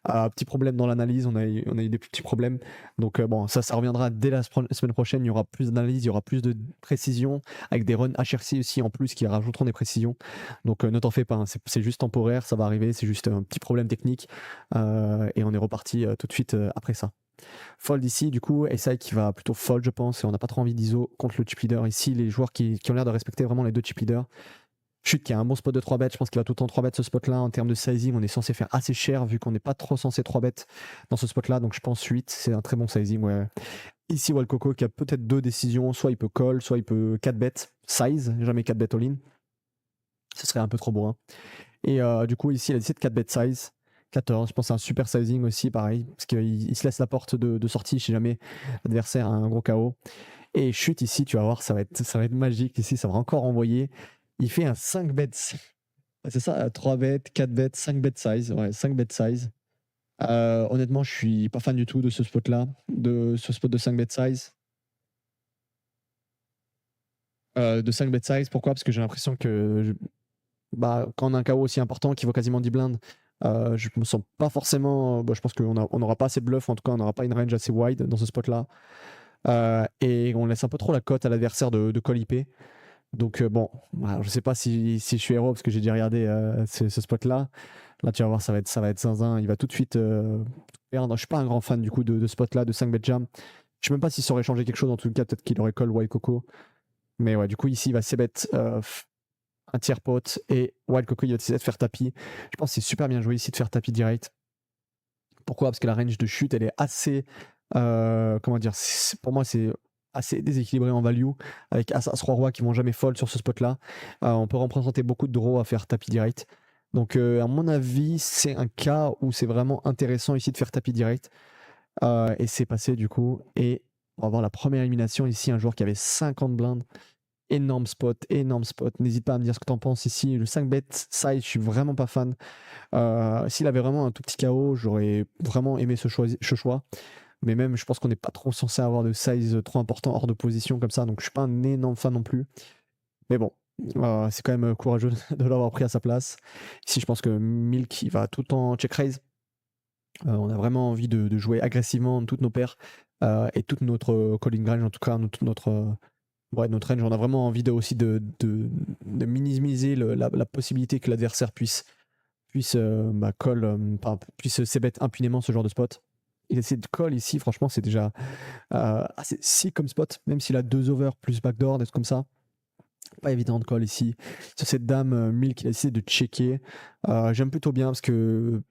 Petit problème dans l'analyse, on a eu des petits problèmes. Donc bon, ça reviendra dès la semaine prochaine. Il y aura plus d'analyse, il y aura plus de précision, avec des runs HRC aussi en plus qui rajouteront des précisions. Donc ne t'en fais pas, hein, c'est juste temporaire, ça va arriver, c'est juste un petit problème technique. Et on est reparti tout de suite après ça. Fold ici, du coup, SI qui va plutôt fold, je pense, et on n'a pas trop envie d'ISO contre le chip leader. Ici, les joueurs qui ont l'air de respecter vraiment les deux chip leaders. Chute qui a un bon spot de 3 bêtes, je pense qu'il va tout le temps 3 bêtes ce spot là. En termes de sizing, on est censé faire assez cher vu qu'on n'est pas trop censé 3 bêtes dans ce spot là, donc je pense 8, c'est un très bon sizing. Ouais. Ici, Wild Coco qui a peut-être deux décisions, soit il peut call, soit il peut 4 bêtes size, jamais 4 bêtes all-in. Ce serait un peu trop bourrin. Et du coup, ici, il a décidé de 4 bêtes size. 14, je pense que c'est un super sizing aussi, pareil, parce qu'il se laisse la porte de sortie si jamais l'adversaire a un gros KO. Et chute ici, tu vas voir, ça va être magique. Ici, ça va encore envoyer. Il fait un 5 bêtes. C'est ça, 3 bêtes, 4 bêtes, 5 bêtes size. Ouais, 5 bêtes size. Honnêtement, je suis pas fan du tout de ce spot-là, de ce spot de 5 bêtes size. De 5 bêtes size, pourquoi? Parce que j'ai l'impression que quand on a un KO aussi important qui vaut quasiment 10 blindes, je me sens pas forcément. Je pense qu'on n'aura pas assez de bluff, en tout cas, on n'aura pas une range assez wide dans ce spot-là. Et on laisse un peu trop la cote à l'adversaire de call IP. Donc bon, je sais pas si je suis héros parce que j'ai déjà regardé ce spot-là. Là, tu vas voir, ça va être zinzin. Il va tout de suite perdre. Je suis pas un grand fan du coup de ce spot-là, de 5 bet jam. Je sais même pas si ça aurait changé quelque chose. En tout cas, peut-être qu'il aurait call Wild Coco. Mais ouais, du coup, ici, il va c-bet un tiers pot et Wild Coco, il va essayer de faire tapis. Je pense que c'est super bien joué ici de faire tapis direct. Pourquoi? Parce que la range de chute, elle est assez. Comment dire? Pour moi, c'est assez déséquilibré en value, avec As, Roi, Roi qui vont jamais fold sur ce spot-là. On peut représenter beaucoup de draws à faire tapis direct. Donc, à mon avis, c'est un cas où c'est vraiment intéressant ici de faire tapis direct. Et c'est passé du coup. Et on va voir la première élimination ici, un joueur qui avait 50 blindes. Énorme spot, énorme spot. N'hésite pas à me dire ce que tu en penses ici. Le 5 bet size, je suis vraiment pas fan. S'il avait vraiment un tout petit KO, j'aurais vraiment aimé ce choix. Mais même, je pense qu'on n'est pas trop censé avoir de size trop important hors de position comme ça. Donc, je suis pas un énorme fan non plus. Mais bon, c'est quand même courageux de l'avoir pris à sa place. Ici, je pense que Milk, il va tout le temps check raise. On a vraiment envie de jouer agressivement toutes nos paires et toute notre calling range, en tout cas, notre range. On a vraiment envie aussi de minimiser la possibilité que l'adversaire puisse puisse c-bet impunément ce genre de spot. Il essaie de call ici, franchement, c'est déjà assez sick comme spot, même s'il a 2 over plus backdoor, des trucs comme ça. Pas évident de call ici. Sur cette dame, Milk, il a essayé de checker. J'aime plutôt bien parce que